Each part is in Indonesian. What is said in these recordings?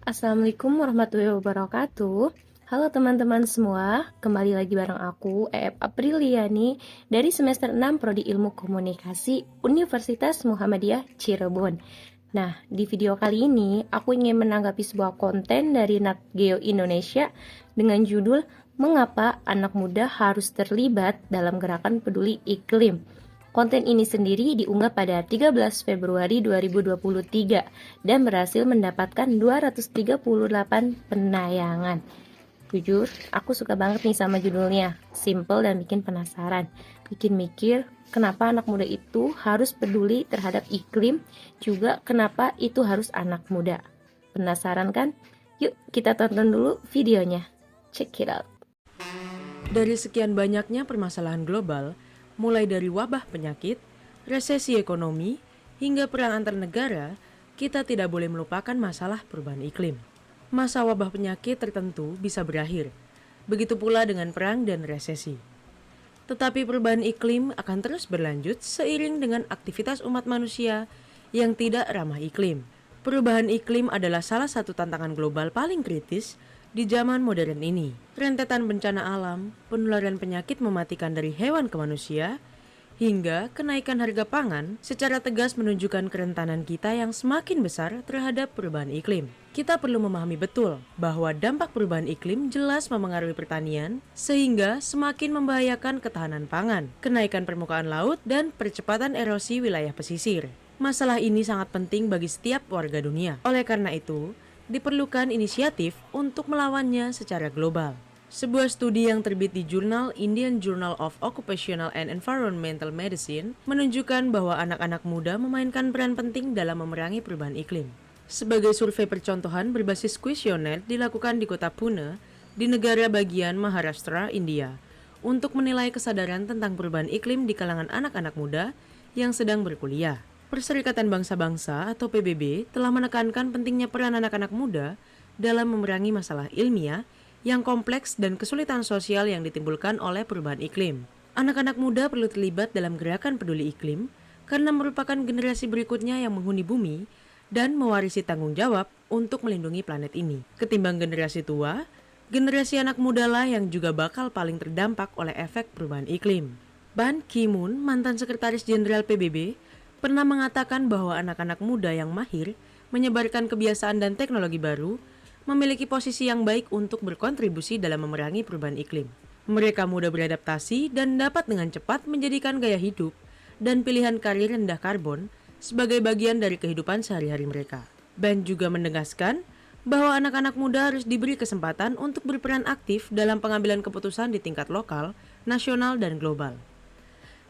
Assalamualaikum warahmatullahi wabarakatuh. Halo teman-teman semua, kembali lagi bareng aku, Apriliani, dari semester 6 Prodi Ilmu Komunikasi Universitas Muhammadiyah Cirebon. Nah, di video kali ini, aku ingin menanggapi sebuah konten dari Nat Geo Indonesia dengan judul Mengapa Anak Muda Harus Terlibat Dalam Gerakan Peduli Iklim. Konten ini sendiri diunggah pada 13 Februari 2023 dan berhasil mendapatkan 238 penayangan. Jujur, aku suka banget nih sama judulnya. Simple dan bikin penasaran. Bikin mikir, kenapa anak muda itu harus peduli terhadap iklim, juga kenapa itu harus anak muda. Penasaran kan? Yuk kita tonton dulu videonya. Check it out. Dari sekian banyaknya permasalahan global, mulai dari wabah penyakit, resesi ekonomi, hingga perang antar negara, kita tidak boleh melupakan masalah perubahan iklim. Masa wabah penyakit tertentu bisa berakhir, begitu pula dengan perang dan resesi. Tetapi perubahan iklim akan terus berlanjut seiring dengan aktivitas umat manusia yang tidak ramah iklim. Perubahan iklim adalah salah satu tantangan global paling kritis di zaman modern ini. Rentetan bencana alam, penularan penyakit mematikan dari hewan ke manusia, hingga kenaikan harga pangan secara tegas menunjukkan kerentanan kita yang semakin besar terhadap perubahan iklim. Kita perlu memahami betul bahwa dampak perubahan iklim jelas memengaruhi pertanian, sehingga semakin membahayakan ketahanan pangan, kenaikan permukaan laut, dan percepatan erosi wilayah pesisir. Masalah ini sangat penting bagi setiap warga dunia. Oleh karena itu, diperlukan inisiatif untuk melawannya secara global. Sebuah studi yang terbit di jurnal Indian Journal of Occupational and Environmental Medicine menunjukkan bahwa anak-anak muda memainkan peran penting dalam memerangi perubahan iklim. Sebagai survei percontohan berbasis kuesioner dilakukan di kota Pune, di negara bagian Maharashtra, India, untuk menilai kesadaran tentang perubahan iklim di kalangan anak-anak muda yang sedang berkuliah. Perserikatan Bangsa-Bangsa atau PBB telah menekankan pentingnya peran anak-anak muda dalam memerangi masalah ilmiah yang kompleks dan kesulitan sosial yang ditimbulkan oleh perubahan iklim. Anak-anak muda perlu terlibat dalam gerakan peduli iklim karena merupakan generasi berikutnya yang menghuni bumi dan mewarisi tanggung jawab untuk melindungi planet ini. Ketimbang generasi tua, generasi anak muda lah yang juga bakal paling terdampak oleh efek perubahan iklim. Ban Ki-moon, mantan sekretaris jenderal PBB, pernah mengatakan bahwa anak-anak muda yang mahir menyebarkan kebiasaan dan teknologi baru memiliki posisi yang baik untuk berkontribusi dalam memerangi perubahan iklim. Mereka mudah beradaptasi dan dapat dengan cepat menjadikan gaya hidup dan pilihan karir rendah karbon sebagai bagian dari kehidupan sehari-hari mereka. Ban juga menegaskan bahwa anak-anak muda harus diberi kesempatan untuk berperan aktif dalam pengambilan keputusan di tingkat lokal, nasional, dan global.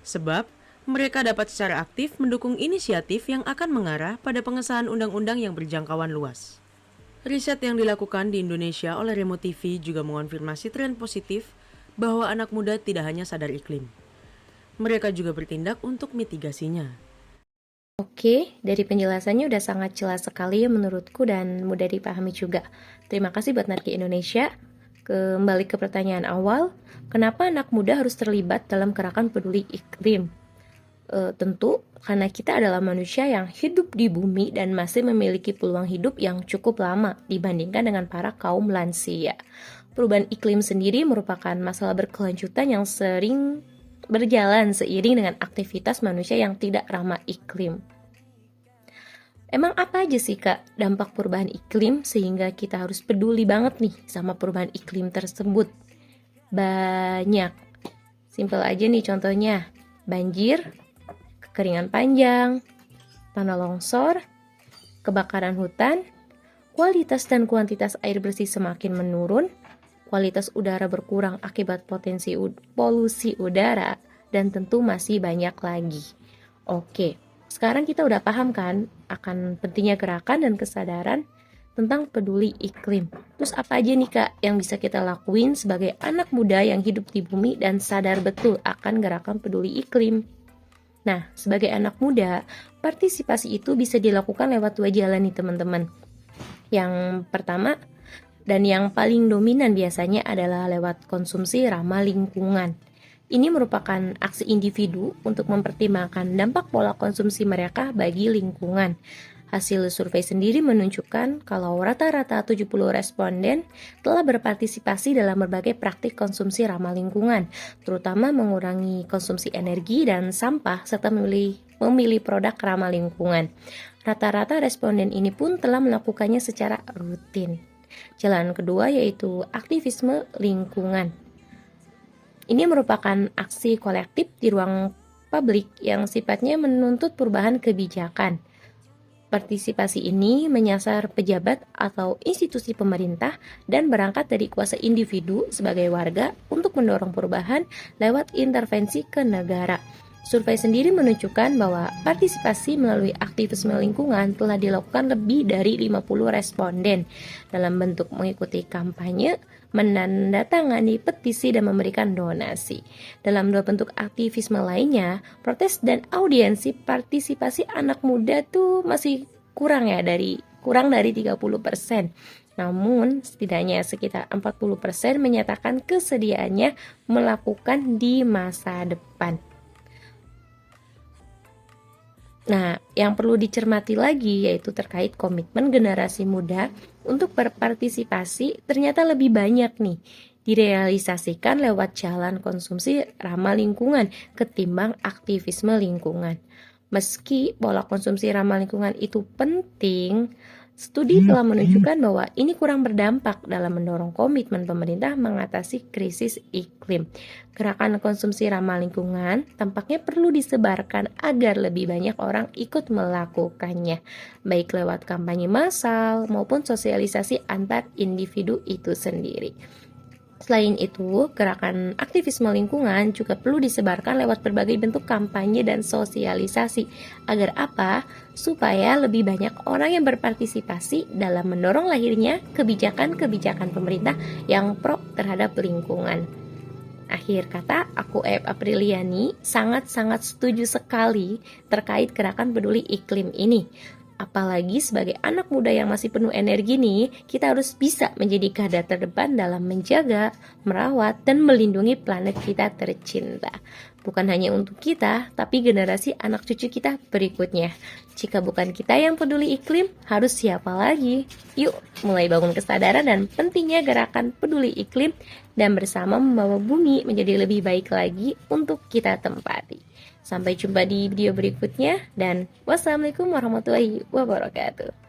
Sebab, mereka dapat secara aktif mendukung inisiatif yang akan mengarah pada pengesahan undang-undang yang berjangkauan luas. Riset yang dilakukan di Indonesia oleh Remo TV juga mengonfirmasi tren positif bahwa anak muda tidak hanya sadar iklim. Mereka juga bertindak untuk mitigasinya. Oke, dari penjelasannya udah sangat jelas sekali ya menurutku dan mudah dipahami juga. Terima kasih buat Narki Indonesia. Kembali ke pertanyaan awal, kenapa anak muda harus terlibat dalam gerakan peduli iklim? Tentu karena kita adalah manusia yang hidup di bumi dan masih memiliki peluang hidup yang cukup lama dibandingkan dengan para kaum lansia. Perubahan iklim sendiri merupakan masalah berkelanjutan yang sering berjalan seiring dengan aktivitas manusia yang tidak ramah iklim. Emang apa aja sih Kak dampak perubahan iklim sehingga kita harus peduli banget nih sama perubahan iklim tersebut? Banyak. Simpel aja nih contohnya. Banjir, kekeringan panjang, tanah longsor, kebakaran hutan, kualitas dan kuantitas air bersih semakin menurun, kualitas udara berkurang akibat potensi polusi udara, dan tentu masih banyak lagi. Oke, sekarang kita udah paham kan akan pentingnya gerakan dan kesadaran tentang peduli iklim. Terus apa aja nih Kak yang bisa kita lakuin sebagai anak muda yang hidup di bumi dan sadar betul akan gerakan peduli iklim? Nah, sebagai anak muda, partisipasi itu bisa dilakukan lewat dua jalan nih teman-teman. Yang pertama, dan yang paling dominan biasanya adalah lewat konsumsi ramah lingkungan. Ini merupakan aksi individu untuk mempertimbangkan dampak pola konsumsi mereka bagi lingkungan. Hasil survei sendiri menunjukkan kalau rata-rata 70 responden telah berpartisipasi dalam berbagai praktik konsumsi ramah lingkungan, terutama mengurangi konsumsi energi dan sampah serta memilih produk ramah lingkungan. Rata-rata responden ini pun telah melakukannya secara rutin. Jalan kedua yaitu aktivisme lingkungan. Ini merupakan aksi kolektif di ruang publik yang sifatnya menuntut perubahan kebijakan. Partisipasi ini menyasar pejabat atau institusi pemerintah dan berangkat dari kuasa individu sebagai warga untuk mendorong perubahan lewat intervensi ke negara. Survei sendiri menunjukkan bahwa partisipasi melalui aktivisme lingkungan telah dilakukan lebih dari 50 responden dalam bentuk mengikuti kampanye, menandatangani petisi, dan memberikan donasi. Dalam dua bentuk aktivisme lainnya, protes dan audiensi, partisipasi anak muda tuh masih kurang dari 30%. Namun, setidaknya sekitar 40% menyatakan kesediaannya melakukan di masa depan. Nah, yang perlu dicermati lagi yaitu terkait komitmen generasi muda untuk berpartisipasi ternyata lebih banyak nih direalisasikan lewat jalan konsumsi ramah lingkungan ketimbang aktivisme lingkungan. Meski pola konsumsi ramah lingkungan itu penting, studi telah menunjukkan bahwa ini kurang berdampak dalam mendorong komitmen pemerintah mengatasi krisis iklim. Gerakan konsumsi ramah lingkungan tampaknya perlu disebarkan agar lebih banyak orang ikut melakukannya, baik lewat kampanye massal maupun sosialisasi antar individu itu sendiri. Selain itu, gerakan aktivisme lingkungan juga perlu disebarkan lewat berbagai bentuk kampanye dan sosialisasi. Agar apa? Supaya lebih banyak orang yang berpartisipasi dalam mendorong lahirnya kebijakan-kebijakan pemerintah yang pro terhadap lingkungan. Akhir kata, aku Apriliani sangat-sangat setuju sekali terkait gerakan peduli iklim ini. Apalagi sebagai anak muda yang masih penuh energi nih, kita harus bisa menjadi garda terdepan dalam menjaga, merawat, dan melindungi planet kita tercinta. Bukan hanya untuk kita, tapi generasi anak cucu kita berikutnya. Jika bukan kita yang peduli iklim, harus siapa lagi? Yuk, mulai bangun kesadaran dan pentingnya gerakan peduli iklim dan bersama membawa bumi menjadi lebih baik lagi untuk kita tempati. Sampai jumpa di video berikutnya dan wassalamualaikum warahmatullahi wabarakatuh.